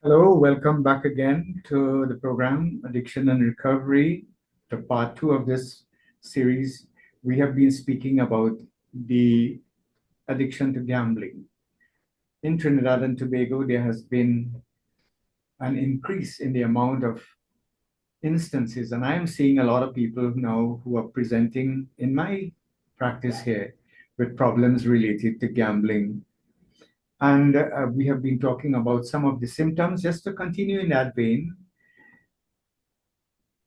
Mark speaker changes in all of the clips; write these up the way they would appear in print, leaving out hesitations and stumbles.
Speaker 1: Hello, welcome back again to the program Addiction and Recovery, the part two of this series. We have been speaking about the addiction to gambling. In Trinidad and Tobago, there has been an increase in the amount of instances, and I am seeing a lot of people now who are presenting in my practice here with problems related to gambling. And we have been talking about some of the symptoms. Just to continue in that vein,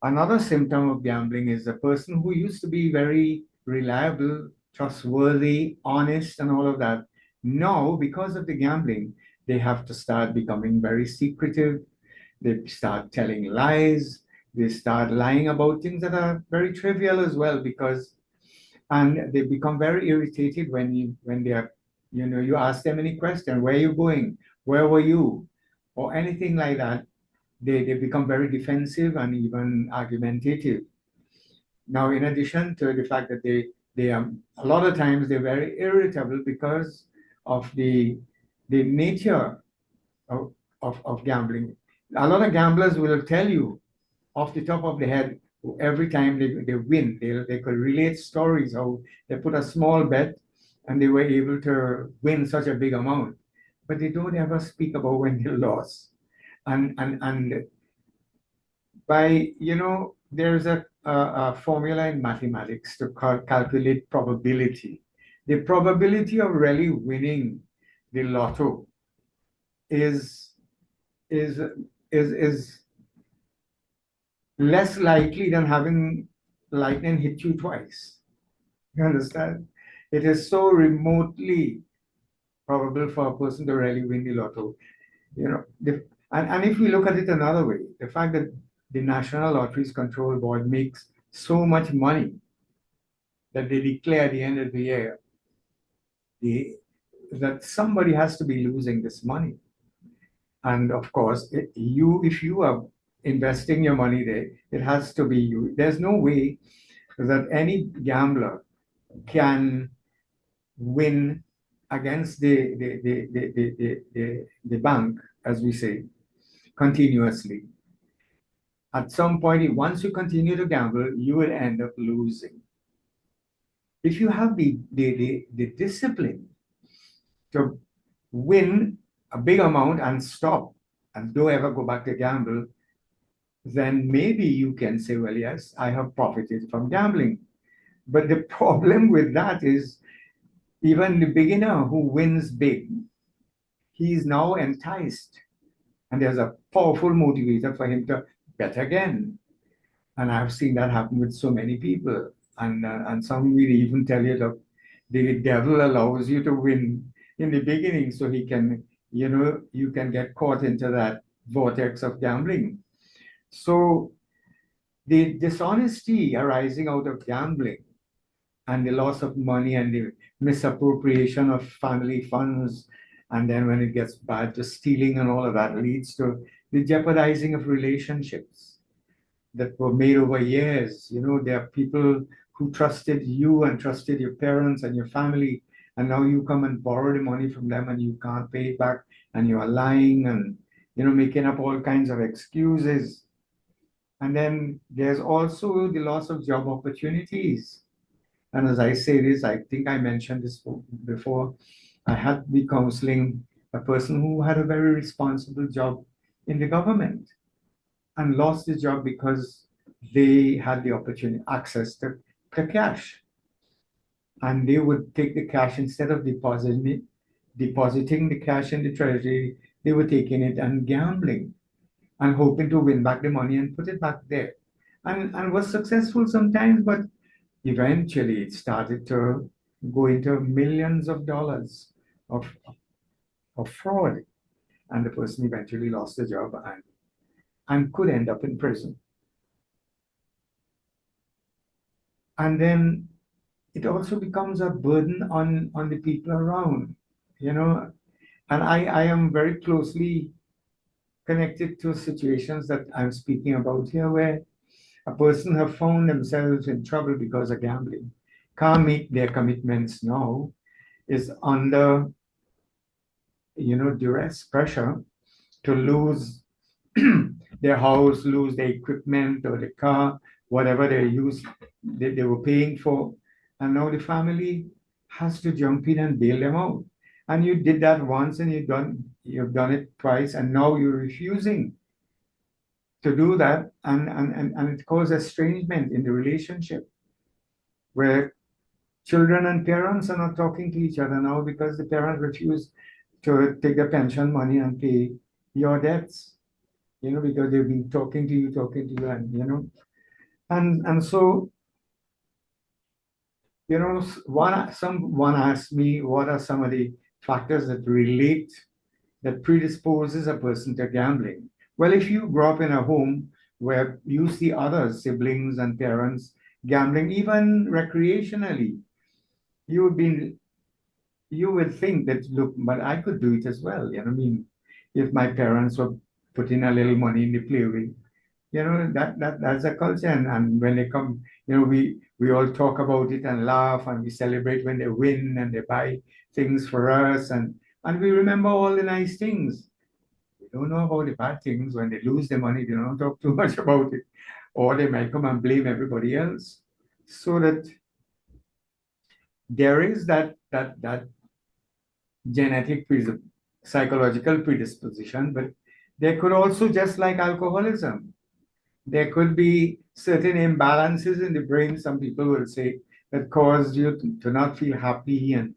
Speaker 1: another symptom of gambling is a person who used to be very reliable, trustworthy, honest, and all of that. Now, because of the gambling, they have to start becoming very secretive. They start telling lies. They start lying about things that are very trivial as well, and they become very irritated when they are, you ask them any question, where are you going? Where were you? Or anything like that. They become very defensive and even argumentative. Now, in addition to the fact that they are a lot of times they're very irritable because of the nature of gambling. A lot of gamblers will tell you off the top of the head every time they win. They could relate stories how they put a small bet and they were able to win such a big amount. But they don't ever speak about when they lost. And by there's a formula in mathematics to calculate probability. The probability of really winning the lotto is is is less likely than having lightning hit you twice. You understand? It is so remotely probable for a person to really win the lotto. And if we look at it another way, the fact that the National Lotteries Control Board makes so much money that they declare at the end of the year the, that somebody has to be losing this money. And of course, if you are investing your money there, it has to be you. There's no way that any gambler can win against the bank, as we say, continuously. At some point, once you continue to gamble, you will end up losing. If you have the discipline to win a big amount and stop and don't ever go back to gamble, then maybe you can say, well, yes, I have profited from gambling. But the problem with that is even the beginner who wins big, he's now enticed. And there's a powerful motivator for him to bet again. And I've seen that happen with so many people. And some will even tell you that the devil allows you to win in the beginning so he can, you can get caught into that vortex of gambling. So the dishonesty arising out of gambling and the loss of money and the misappropriation of family funds, and then when it gets bad, the stealing and all of that leads to the jeopardizing of relationships that were made over years. There are people who trusted you and trusted your parents and your family, and now you come and borrow the money from them and you can't pay it back, and you are lying and making up all kinds of excuses. And then there's also the loss of job opportunities. And as I say this, I think I mentioned this before. I had to be counseling a person who had a very responsible job in the government and lost his job because they had the opportunity, access to cash. And they would take the cash instead of depositing the cash in the treasury, they were taking it and gambling and hoping to win back the money and put it back there. And was successful sometimes, but eventually it started to go into millions of dollars of, of fraud. And the person eventually lost the job and could end up in prison. And then it also becomes a burden on the people around, you know. And I am very closely connected to situations that I'm speaking about here where a person have found themselves in trouble because of gambling, can't meet their commitments now, is under, duress, pressure to lose their house, lose their equipment or the car, whatever they were paying for. And now the family has to jump in and bail them out. And you did that once and you've done it twice, and now you're refusing to do that, and it causes estrangement in the relationship where children and parents are not talking to each other now because the parents refuse to take the pension money and pay your debts, because they've been talking to you, and so, someone asked me what are some of the factors that predisposes a person to gambling. Well, if you grow up in a home where you see others, siblings and parents, gambling, even recreationally, you would be you would think that, look, but I could do it as well. You know what I mean? If my parents were putting a little money in the play, that's a culture. And when they come, we all talk about it and laugh and we celebrate when they win and they buy things for us, and we remember all the nice things. We don't know about the bad things. When they lose their money, they don't talk too much about it. Or they might come and blame everybody else. So that there is that genetic psychological predisposition, but there could also, just like alcoholism, there could be certain imbalances in the brain, some people will say, that cause you to not feel happy, and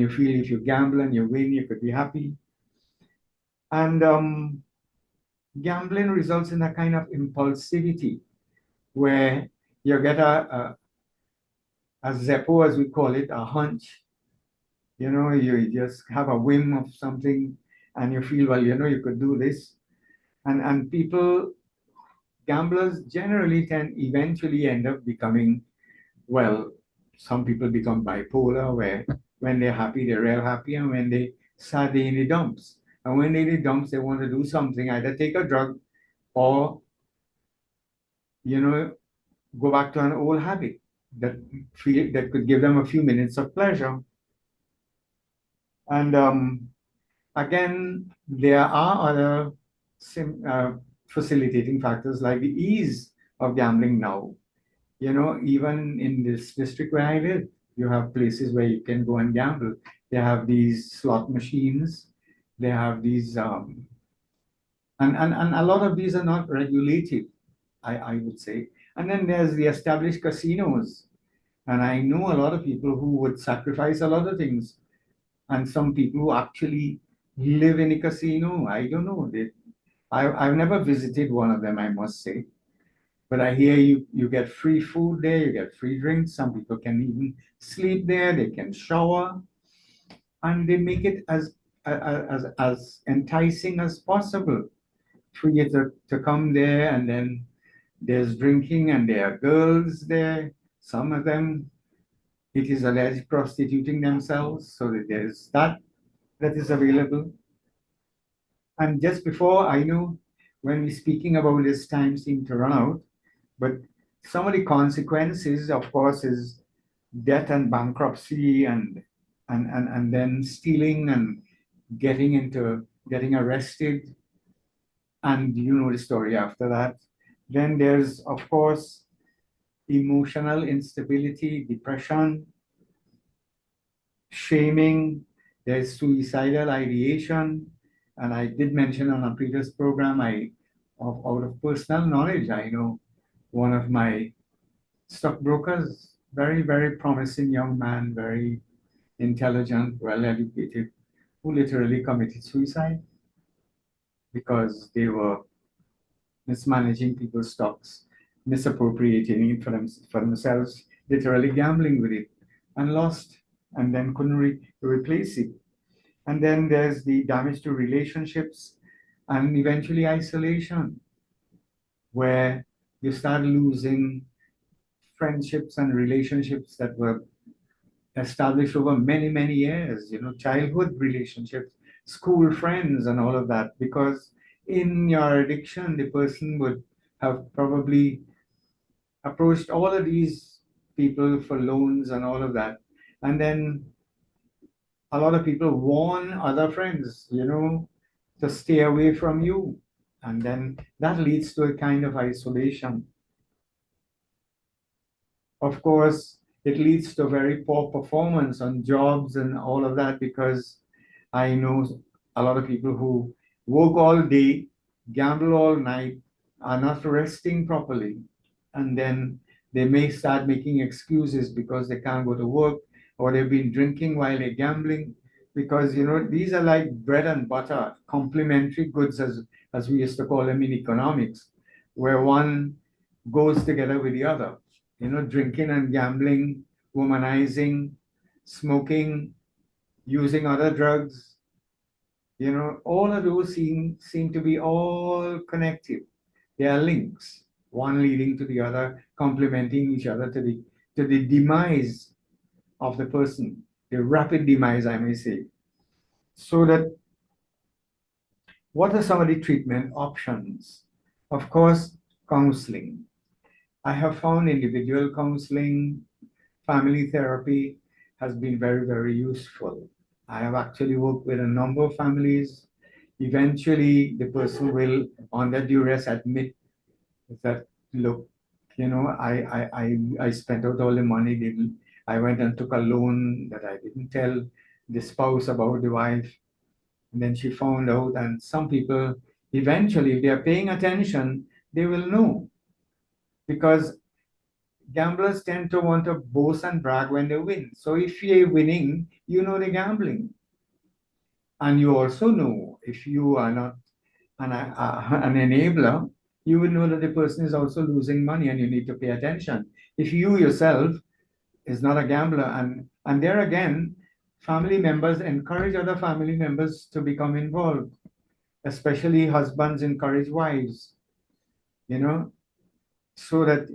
Speaker 1: you feel if you gamble and you win, you could be happy. And gambling results in a kind of impulsivity where you get a zeppo, as we call it, a hunch. You just have a whim of something and you feel, well, you could do this. And gamblers generally can eventually end up becoming, well, some people become bipolar, where when they're happy, they're real happy, and when they sad, they're in the dumps. And when they're in the dumps, they want to do something, either take a drug or, go back to an old habit that could give them a few minutes of pleasure. And again, there are other facilitating factors like the ease of gambling now. Even in this district where I live, you have places where you can go and gamble. They have these slot machines. They have these, and a lot of these are not regulated, I would say. And then there's the established casinos. And I know a lot of people who would sacrifice a lot of things, and some people who actually live in a casino. I don't know. I've never visited one of them, I must say. But I hear you get free food there, you get free drinks. Some people can even sleep there, they can shower, and they make it as enticing as possible for you to come there. And then there's drinking, and there are girls there. Some of them, it is alleged, prostituting themselves, so that there's that is available. And just before, I know when we're speaking about this, time seems to run out, but some of the consequences, of course, is death and bankruptcy, and then stealing and getting arrested, and you know the story after that. Then there's, of course, emotional instability, depression, shaming, there's suicidal ideation. And I did mention on a previous program, out of personal knowledge, I know one of my stockbrokers, very, very promising young man, very intelligent, well educated, who literally committed suicide because they were mismanaging people's stocks, misappropriating it for themselves, literally gambling with it, and lost, and then couldn't replace it. And then there's the damage to relationships and eventually isolation, where you start losing friendships and relationships that were established over many, many years, childhood relationships, school friends, and all of that. Because in your addiction, the person would have probably approached all of these people for loans and all of that. And then a lot of people warn other friends, to stay away from you. And then that leads to a kind of isolation. Of course, it leads to very poor performance on jobs and all of that, because I know a lot of people who work all day, gamble all night, are not resting properly. And then they may start making excuses because they can't go to work, or they've been drinking while they're gambling. Because, these are like bread and butter, complementary goods, as we used to call them in economics, where one goes together with the other. Drinking and gambling, womanizing, smoking, using other drugs, all of those seem to be all connected. They are links, one leading to the other, complementing each other to the demise of the person, the rapid demise, I may say. So that, what are some of the treatment options? Of course, counseling. I have found individual counseling, family therapy has been very, very useful. I have actually worked with a number of families. Eventually, the person will, under duress, admit that, look, I spent out all the money. I went and took a loan that I didn't tell the spouse about, the wife. And then she found out. And some people, eventually, if they're paying attention, they will know. Because gamblers tend to want to boast and brag when they win. So if you're winning, you know they're gambling. And you also know, if you are not an enabler, you will know that the person is also losing money and you need to pay attention. If you yourself is not a gambler, and there again, family members encourage other family members to become involved, especially husbands encourage wives, you know, so that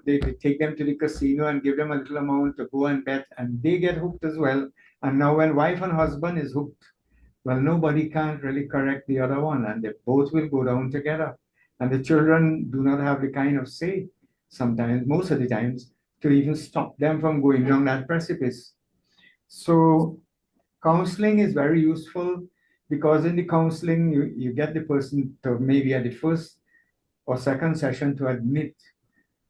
Speaker 1: they take them to the casino and give them a little amount to go and bet, and they get hooked as well. And now when wife and husband is hooked, well, nobody can't really correct the other one, and they both will go down together. And the children do not have the kind of say, sometimes, most of the times, to even stop them from going down that precipice. So counseling is very useful, because in the counseling, you get the person to, maybe at the first or second session, to admit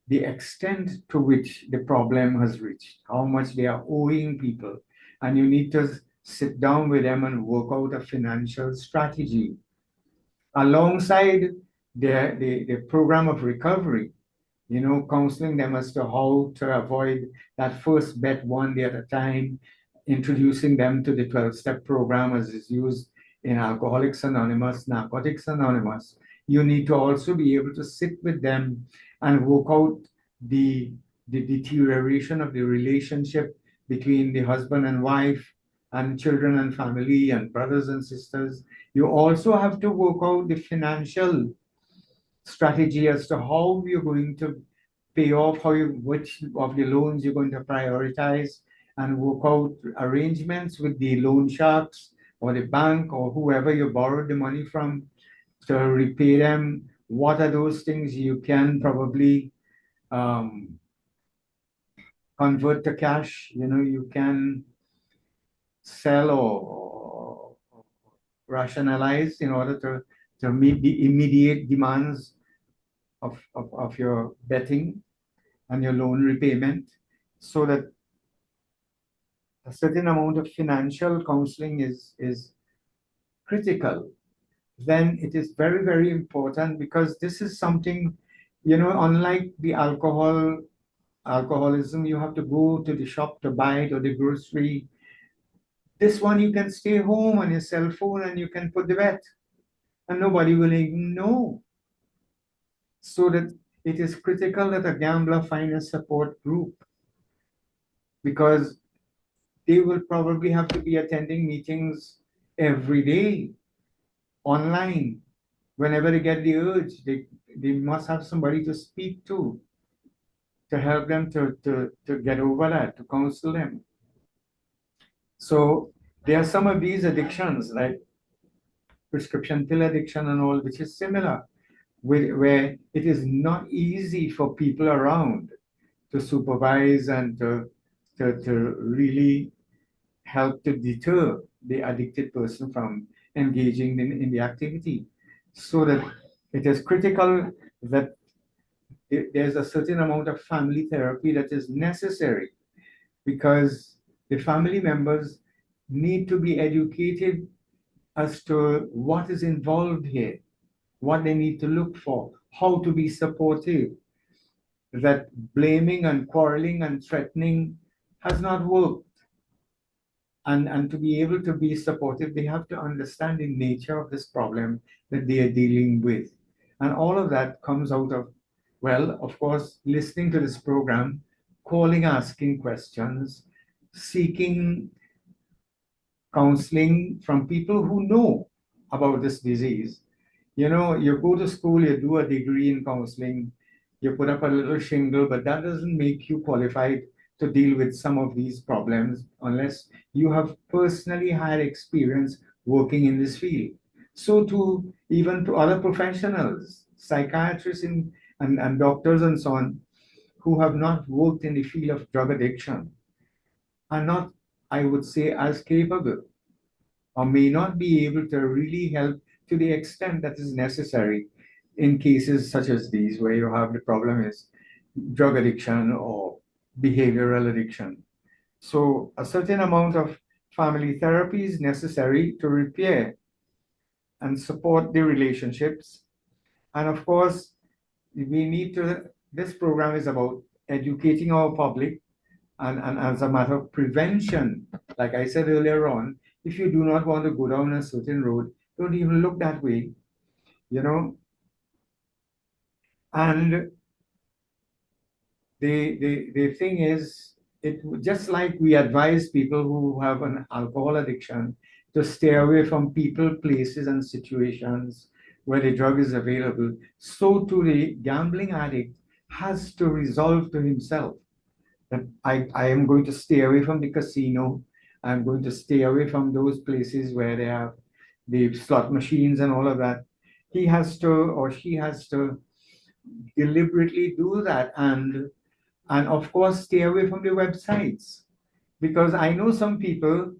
Speaker 1: the extent to which the problem has reached, how much they are owing people. And you need to sit down with them and work out a financial strategy alongside the program of recovery, counseling them as to how to avoid that first bet one day at a time, introducing them to the 12-step program as is used in Alcoholics Anonymous, Narcotics Anonymous. You need to also be able to sit with them and work out the deterioration of the relationship between the husband and wife, and children and family, and brothers and sisters. You also have to work out the financial strategy as to how you're going to pay off, which of the loans you're going to prioritize, and work out arrangements with the loan sharks or the bank or whoever you borrowed the money from to repay them. What are those things you can probably convert to cash? You can sell or rationalize in order to meet the immediate demands of your betting and your loan repayment, so that a certain amount of financial counseling is critical. Then it is very, very important, because this is something, unlike the alcoholism, you have to go to the shop to buy it, or the grocery. This one, you can stay home on your cell phone and you can put the bet, and nobody will even know. So that it is critical that a gambler find a support group, because they will probably have to be attending meetings every day online. Whenever they get the urge, they must have somebody to speak to help them to get over that, to counsel them. So there are some of these addictions, like prescription pill addiction and all, which is similar, where it is not easy for people around to supervise and to really help to deter the addicted person from engaging in the activity. So that it is critical that there's a certain amount of family therapy that is necessary, because the family members need to be educated as to what is involved here, what they need to look for, how to be supportive, that blaming and quarreling and threatening has not worked. And to be able to be supportive, they have to understand the nature of this problem that they are dealing with. And all of that comes out of, well, of course, listening to this program, calling, asking questions, seeking counseling from people who know about this disease. You know, you go to school, you do a degree in counseling, you put up a little shingle, but that doesn't make you qualified to deal with some of these problems unless you have personally had experience working in this field. So to even to other professionals, psychiatrists and doctors and so on, who have not worked in the field of drug addiction, are not, I would say, as capable, or may not be able to really help to the extent that is necessary in cases such as these, where you have the problem is drug addiction or behavioral addiction. So a certain amount of family therapy is necessary to repair and support the relationships. And of course, we need to, this program is about educating our public, and as a matter of prevention. Like I said earlier on, if you do not want to go down a certain road, don't even look that way, you know. And the thing is, it just like we advise people who have an alcohol addiction to stay away from people, places, and situations where the drug is available, so too the gambling addict has to resolve to himself that I am going to stay away from the casino. I'm going to stay away from those places where they have the slot machines and all of that. He has to, or she has to, deliberately do that, and of course stay away from the websites, because I know some people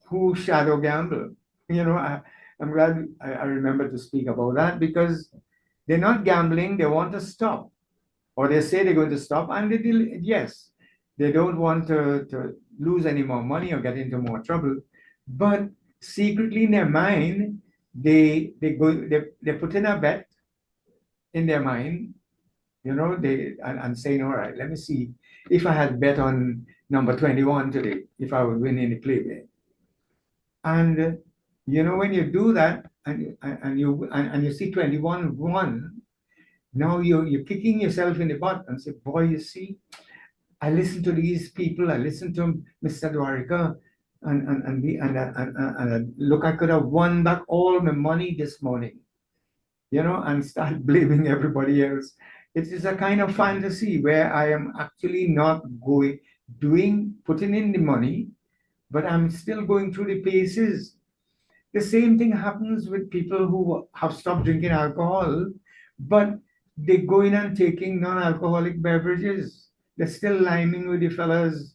Speaker 1: who shadow gamble. You know, I'm glad I remember to speak about that, because they're not gambling, they want to stop, or they say they're going to stop, and yes, they don't want to lose any more money or get into more trouble, but secretly in their mind, they put in a bet in their mind, you know, and saying, all right, let me see if I had bet on number 21 today, if I would win any play there. And you know, when you do that, and you see 21 won, now you're kicking yourself in the butt and say, boy, you see, I listen to these people. I listen to Mr. Dwarika, and look, I could have won back all my money this morning, you know, and start blaming everybody else. It is a kind of fantasy where I am actually not putting in the money, but I'm still going through the paces. The same thing happens with people who have stopped drinking alcohol, but they go in and taking non-alcoholic beverages. They're still liming with the fellas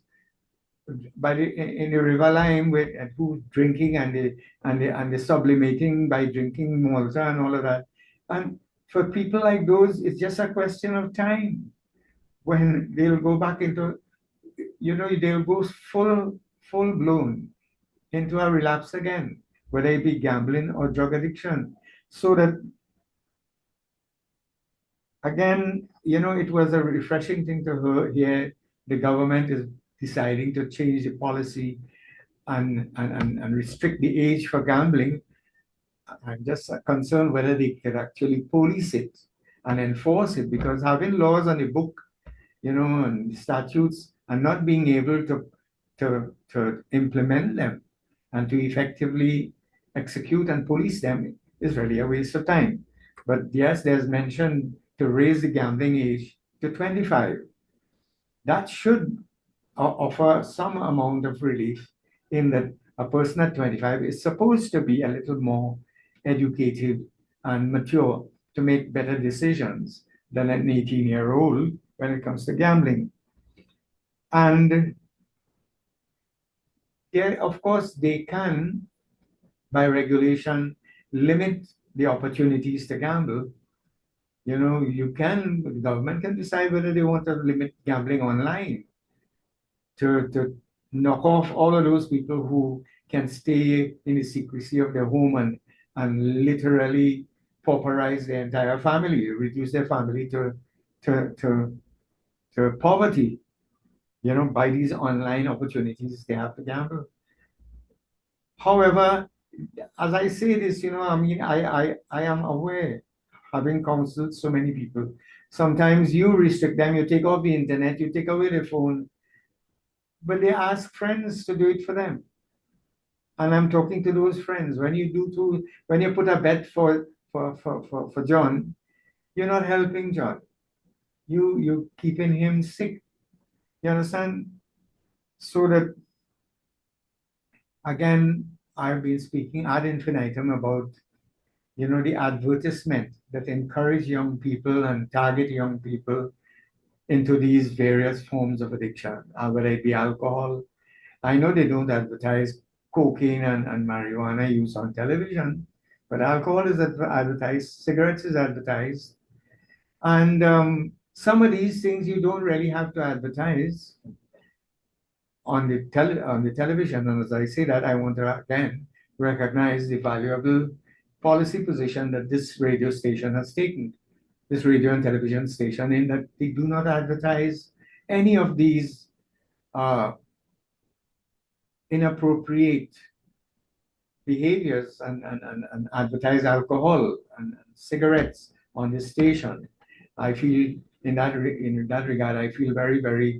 Speaker 1: in the River Lime with and who drinking and the sublimating by drinking Malta and all of that. And for people like those, it's just a question of time when they'll go back into, you know, they'll go full blown into a relapse again, whether it be gambling or drug addiction. So that again, you know, it was a refreshing thing to hear the government is deciding to change the policy and restrict the age for gambling. I'm just concerned whether they could actually police it and enforce it, because having laws on the book, you know, and statutes, and not being able to implement them and to effectively execute and police them is really a waste of time. But yes, there's mention to raise the gambling age to 25. That should offer some amount of relief, in that a person at 25 is supposed to be a little more educated and mature to make better decisions than an 18-year-old when it comes to gambling. And yeah, of course, they can by regulation, limit the opportunities to gamble. You know, the government can decide whether they want to limit gambling online to knock off all of those people who can stay in the secrecy of their home and literally pauperize their entire family, reduce their family to, to, to poverty, you know, by these online opportunities they have to gamble. However, as I say this, you know, I mean, I am aware, having counseled so many people, sometimes you restrict them, you take off the internet, you take away their phone, but they ask friends to do it for them. And I'm talking to those friends. When you put a bet for John, you're not helping John. You keeping him sick. You understand? So that again, I've been speaking ad infinitum about, you know, the advertisement that encourage young people and target young people into these various forms of addiction, whether it be alcohol. I know they don't advertise cocaine and marijuana use on television, but alcohol is advertised, cigarettes is advertised, and some of these things you don't really have to advertise on the television. And as I say that, I want to again recognize the valuable policy position that this radio station has taken, this radio and television station, in that they do not advertise any of these uh, inappropriate behaviors and advertise alcohol and cigarettes on this station. I feel in that regard, I feel very, very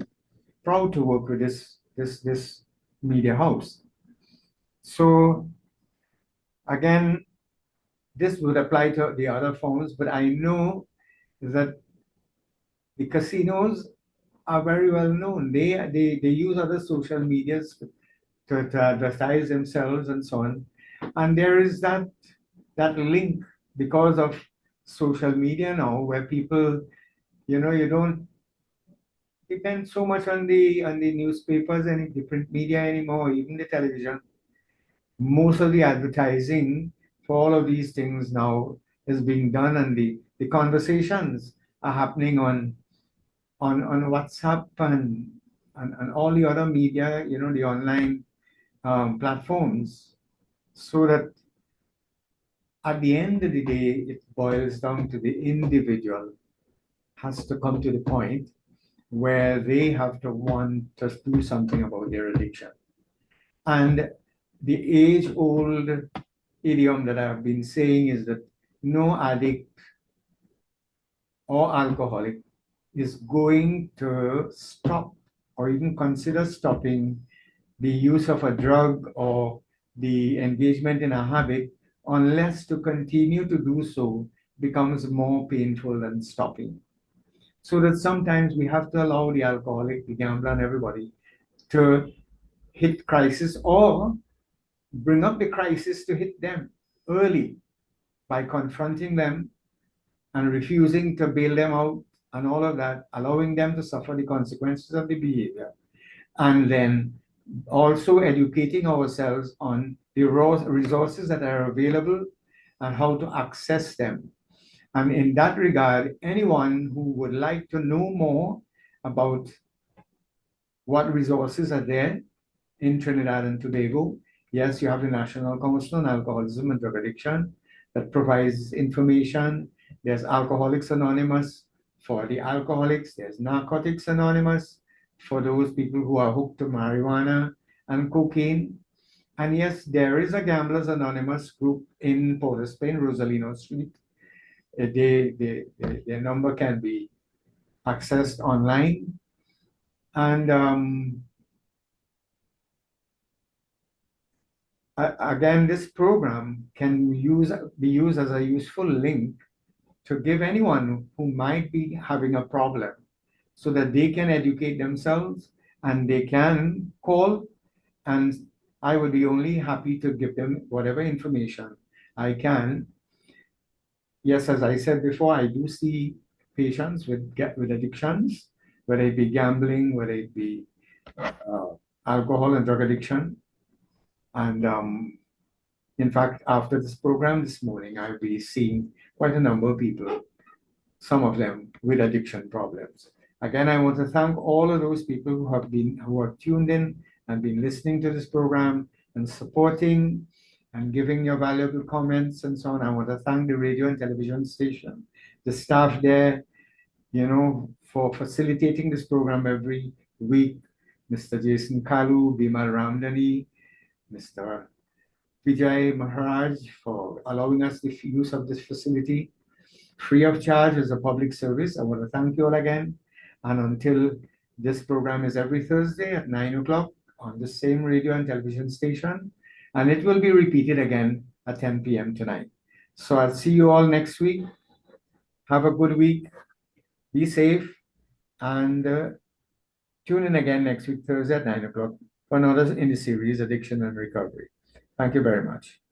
Speaker 1: proud to work with this media house. So again, this would apply to the other forms, but I know that the casinos are very well known. They use other social medias to advertise themselves and so on. And there is that link because of social media now, where people, you know, you don't depend so much on the newspapers and the print media anymore, even the television. Most of the advertising for all of these things now is being done, and the conversations are happening on WhatsApp and all the other media, you know, the online platforms, so that at the end of the day, it boils down to the individual has to come to the point where they have to want to do something about their addiction. And the age-old idiom that I've been saying is that no addict or alcoholic is going to stop or even consider stopping the use of a drug or the engagement in a habit unless to continue to do so becomes more painful than stopping. So that sometimes we have to allow the alcoholic, the gambler, and everybody to hit crisis, or bring up the crisis to hit them early by confronting them and refusing to bail them out and all of that, allowing them to suffer the consequences of the behavior. And then also educating ourselves on the resources that are available and how to access them. And in that regard, anyone who would like to know more about what resources are there in Trinidad and Tobago, yes, you have the National Council on Alcoholism and Drug Addiction that provides information. There's Alcoholics Anonymous for the alcoholics. There's Narcotics Anonymous for those people who are hooked to marijuana and cocaine. And yes, there is a Gamblers Anonymous group in Port of Spain, Rosalino Street. Their number can be accessed online. And again, this program can be used as a useful link to give anyone who might be having a problem so that they can educate themselves and they can call, and I would be only happy to give them whatever information I can. Yes, as I said before, I do see patients with addictions, whether it be gambling, whether it be alcohol and drug addiction. And In fact, after this program this morning, I'll be seeing quite a number of people, some of them with addiction problems. Again, I want to thank all of those people who have tuned in and been listening to this program and supporting and giving your valuable comments and so on. I want to thank the radio and television station, the staff there, for facilitating this program every week. Mr. Jason Kalu, Bimal Ramdani, Mr. Vijay Maharaj for allowing us the use of this facility free of charge as a public service. I want to thank you all again. And until this program is every Thursday at 9 o'clock on the same radio and television station, and it will be repeated again at 10 p.m. tonight. So I'll see you all next week. Have a good week. Be safe. And tune in again next week, Thursday at 9 o'clock for another in the series, Addiction and Recovery. Thank you very much.